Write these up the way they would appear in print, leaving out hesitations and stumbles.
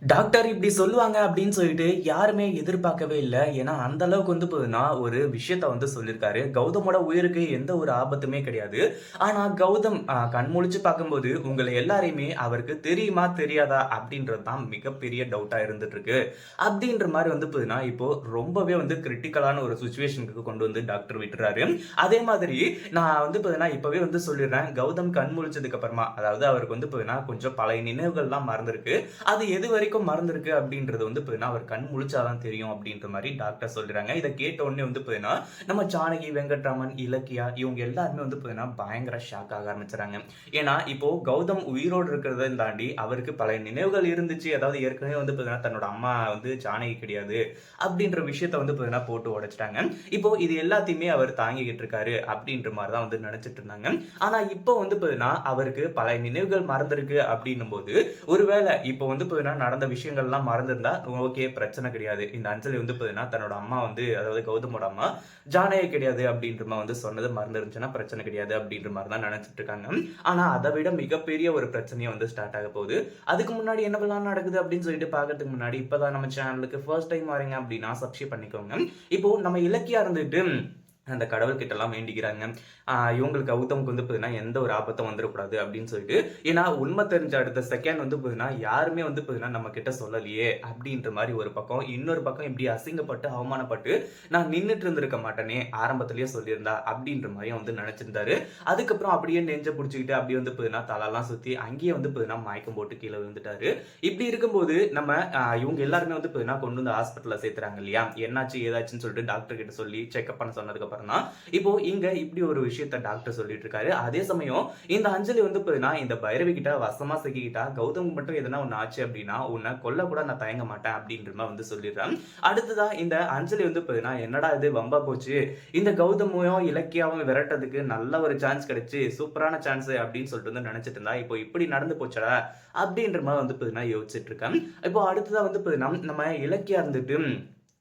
Doctor இப்படி சொல்லுவாங்க அப்படின்னு சொல்லிட்டு யாருமே எதிர்பார்க்கவே இல்ல. ஏன்னா, அந்த அளவுக்கு போதுன்னா, ஒரு விஷயத்த சொல்லியிருக்காரு. கௌதமோட உயிருக்கு எந்த ஒரு ஆபத்துமே கிடையாது. ஆனா, கௌதம் கண் முழிச்சு பார்க்கும்போது, உங்கள எல்லாரையுமே அவருக்கு தெரியுமா? தெரியாதா? அப்படின்றது தான் மிகப்பெரிய டவுட்டா இருந்துட்டு இருக்கு. அப்படின்ற மாரி போதுன்னா, இப்போ ரொம்பவே கிரிட்டிக்கலான ஒரு சிச்சுவேஷனுக்கு கொண்டு டாக்டர் விட்டுறாரு. அதே மாதிரி நான் பாத்தீங்கன்னா, இப்பவே சொல்லிடுறேன். கௌதம் கண் முழிச்சதுக்கு அப்புறமா, அதாவது அவருக்கு பாத்தீங்கன்னா, கொஞ்சம் பழைய நினைவுகள்லாம் மறந்திருக்கு. அது எதுவரைக்கும் மறந்திருக்கு அப்படின்றது பாத்தீங்கன்னா, அவர் கண் முழிச்சா தான் தெரியும் அப்படின்ற மாரி டாக்டர் சொல்றாங்க. இத கேட்ட உடனே பாத்தீங்கன்னா, நம்ம ஜானகி, வெங்கட்ராமன், இலக்கியா இவங்க எல்லாருமே பாத்தீங்கன்னா, பயங்கர ஷாக் ஆக ஆரம்பிச்சுறாங்க. ஏன்னா, இப்போ கௌதம் உயிரோடு இருக்கிறத தாண்டி அவருக்கு பழைய நினைவுகள் இருந்துச்சு. அதாவது ஏற்கனவே பாத்தீங்கன்னா, தன்னோட அம்மா ஜானகி கிடையாது அப்படின்ற விஷயத்த பாத்தீங்கன்னா, போட்டு உடைச்சுட்டாங்க. இப்போ இது எல்லாத்தையுமே அவர் தாங்கிக்கிட்டு இருக்காரு அப்படின்ற மாரி தான் நினைச்சிட்டு இருந்தாங்க. ஆனா இப்போ பாத்தீங்கன்னா, அவருக்கு பழைய நினைவுகள் மறந்திருக்கு அப்படின்னும்போது, ஒருவேள இப்போ பாத்தீங்கன்னா, நடந்த விஷயங்கள்லாம் மறந்திருந்தா, ஓகே பிரச்சனை கிடையாது. இந்த அஞ்சலி பாத்தீங்கன்னா, தன்னோட அம்மா அதாவது கௌதமோட அம்மா, ஜானகி கிடையாது அப்படின்ற மாரி சொன்னது மறந்திருந்துச்சுன்னா பிரச்சனை கிடையாது அப்படின்ற மாரி தான் நெனச்சிட்டு இருக்காங்க. ஆனா அத விட மிகப்பெரிய ஒரு பிரச்சனையே ஸ்டார்ட் ஆக போகுது. அதுக்கு முன்னாடி என்னவெல்லாம் நடக்குது அப்படின்னு சொல்லிட்டு பார்க்கறதுக்கு முன்னாடி, இப்பதான் நம்ம சேனலுக்கு ஃபர்ஸ்ட் டைம் வரீங்க அப்படின்னா சப்ஸ்கிரைப் பண்ணிக்கோங்க. இப்போ நம்ம இலக்கியா இருந்துட்டு அந்த கடவுள் கிட்டலாம் வேண்டிக்கிறாங்க. இவங்களுக்கு கௌதம்க்கு பாத்தீங்கன்னா, எந்த ஒரு ஆபத்தும் வந்துறக்கூடாது அப்படின்னு சொல்லிட்டு. ஏன்னா, உண்மை தெரிஞ்ச அடுத்த செகண்ட் பாத்தீங்கன்னா, யாருமே பாத்தீங்கன்னா, நம்ம கிட்ட சொல்லலையே அப்படின்ற மாரி ஒரு பக்கம். இன்னொரு பக்கம் இப்படி அசிங்கப்பட்டு, அவமானப்பட்டு, நான் நின்னுட்டு இருந்திருக்க மாட்டேனே, ஆரம்பத்திலேயே சொல்லியிருந்தா அப்படின்ற மாரியும் நெனச்சிருந்தாரு. அதுக்கப்புறம் அப்படியே நெஞ்ச புடிச்சுக்கிட்டு, அப்படியே பாத்தீங்கன்னா, தலலாம் சுத்தி, அங்கேயே பாத்தீங்கன்னா, மயக்கம் போட்டு கீழ விழுந்துட்டாரு. இப்படி இருக்கும்போது, நம்ம இவங்க எல்லாருமே பாத்தீங்கன்னா, கொண்டு ஹாஸ்பிட்டல்ல சேர்த்துறாங்க இல்லையா? என்னாச்சு, ஏதாச்சுன்னு சொல்லிட்டு டாக்டர் கிட்ட சொல்லி செக்கப் பண்ண சொன்னதுக்கு அப்புறம் தான், இப்போ இங்க இப்படி ஒரு விஷயத்த டாக்டர் சொல்லிட்டு இருக்காரு. அதே சமயம் இந்த அஞ்சலி பாத்தீங்கன்னா, இந்த பைரவி கிட்ட வசமா சிக்கிக்கிட்டா, கௌதம் மட்டும் எதனா ஒண்ணு ஆச்சு அப்படின்னா, உன்னை கொல்ல கூட நான் தயங்க மாட்டேன் அப்படின்ற மாரி சொல்லிடுறேன். அடுத்ததா இந்த அஞ்சலி பாத்தீங்கன்னா, என்னடா இது வம்பா போச்சு. இந்த கௌதமையும், இலக்கியாவும் விரட்டுறதுக்கு நல்ல ஒரு சான்ஸ் கிடைச்சு, சூப்பரான சான்ஸ் அப்படின்னு சொல்லிட்டு நினைச்சிட்டு இருந்தா, இப்போ இப்படி நடந்து போச்சடா அப்படின்ற மாரி பாத்தீங்கன்னா யோசிச்சுட்டு இருக்கேன். இப்போ அடுத்ததா பாத்தீங்கன்னா, நம்ம இலக்கியா இருந்துட்டு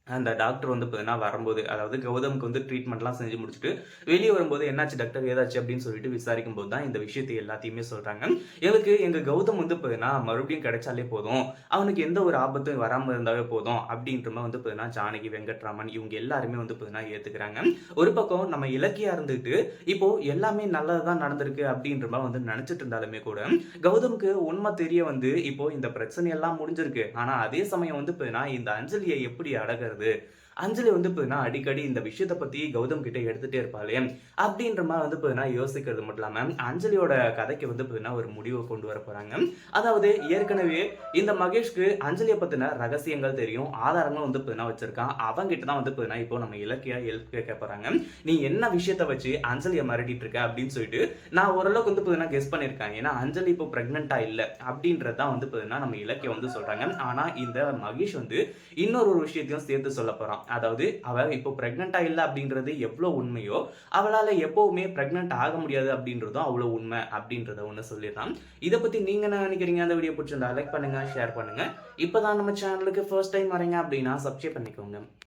அந்த டாக்டர் பாத்தீங்கன்னா வரும்போது, அதாவது கௌதம்க்கு ட்ரீட்மெண்ட்லாம் செஞ்சு முடிச்சுட்டு, வெளிய வரும்போது, "என்னாச்சு டாக்டர்? ஏதாச்சு?" அப்படின்னு சொல்லிட்டு விசாரிக்கும்போது தான் இந்த விஷயத்த எல்லாத்தையுமே சொல்றாங்க. "எங்களுக்கு எங்க கௌதம் பாத்தீங்கன்னா, மறுபடியும் கிடைச்சாலே போதும். அவனுக்கு எந்த ஒரு ஆபத்தும் வராம இருந்தாவே போதும்." அப்படின்ற மாரி பாத்தீங்கன்னா, ஜானகி, வெங்கட்ராமன் இவங்க எல்லாருமே பாத்தீங்கன்னா ஏத்துக்கிறாங்க. ஒரு பக்கம் நம்ம இலக்கியா இருந்துட்டு, இப்போ எல்லாமே நல்லது தான் நடந்திருக்கு அப்படின்ற மாரி நெனச்சுட்டு இருந்தாலுமே கூட, கௌதம்க்கு உண்மை தெரிய இப்போ இந்த பிரச்சனை எல்லாம் முடிஞ்சிருக்கு. ஆனா அதே சமயம் பாத்தீங்கன்னா, இந்த அஞ்சலிய எப்படி அடக்குறது? அஞ்சலி பாத்தீங்கன்னா, அடிக்கடி இந்த விஷயத்த பத்தி கௌதம் கிட்ட எடுத்துட்டே இருப்பாளே, அப்படின்ற மாரி பாத்தீங்கன்னா யோசிக்கிறது மட்டும் இல்லாம, அஞ்சலியோட கதைக்கு பாத்தீங்கன்னா ஒரு முடிவு கொண்டு வர போறாங்க. அதாவது ஏற்கனவே இந்த மகேஷ்க்கு அஞ்சலிய பத்தின ரகசியங்கள் தெரியும். ஆதாரங்களும் பாத்தீங்கன்னா வச்சிருக்கான். அவன்கிட்ட தான் பாத்தீங்கன்னா, இப்போ நம்ம இலக்கியா ஹெல்ப் கேட்க போறாங்க. "நீ என்ன விஷயத்த வச்சு அஞ்சலிய மிரட்டிட்டு இருக்க?" அப்படின்னு சொல்லிட்டு நான் ஓரளவுக்கு பாத்தீங்கன்னா கெஸ் பண்ணியிருக்கேன். ஏன்னா அஞ்சலி இப்போ பிரெக்னன்ட்டா இல்ல அப்படின்றது தான் பாத்தீங்கன்னா நம்ம இலக்கியா சொல்றாங்க. ஆனா இந்த மகேஷ் இன்னொரு ஒரு விஷயத்தையும் சேர்த்து சொல்லப் போறான். அதாவது அவ இப்போ பிரெக்னன்ட்டா இல்ல அப்படின்றது எவ்வளவு உண்மையோ, அவளால எப்பவுமே பிரெக்னன்ட் ஆக முடியாது அப்படின்றதும் அவ்வளவு உண்மை அப்படின்றத சொல்லிடுறான். இத பத்தி நீங்க என்ன நினைக்கிறீங்க? அந்த வீடியோ பிடிச்சிருந்தா லைக் பண்ணுங்க, ஷேர் பண்ணுங்க. இப்பதான் நம்ம சேனலுக்கு ஃபர்ஸ்ட் டைம் வரீங்க அப்படின்னா சப்ஸ்கிரைப் பண்ணிக்கோங்க.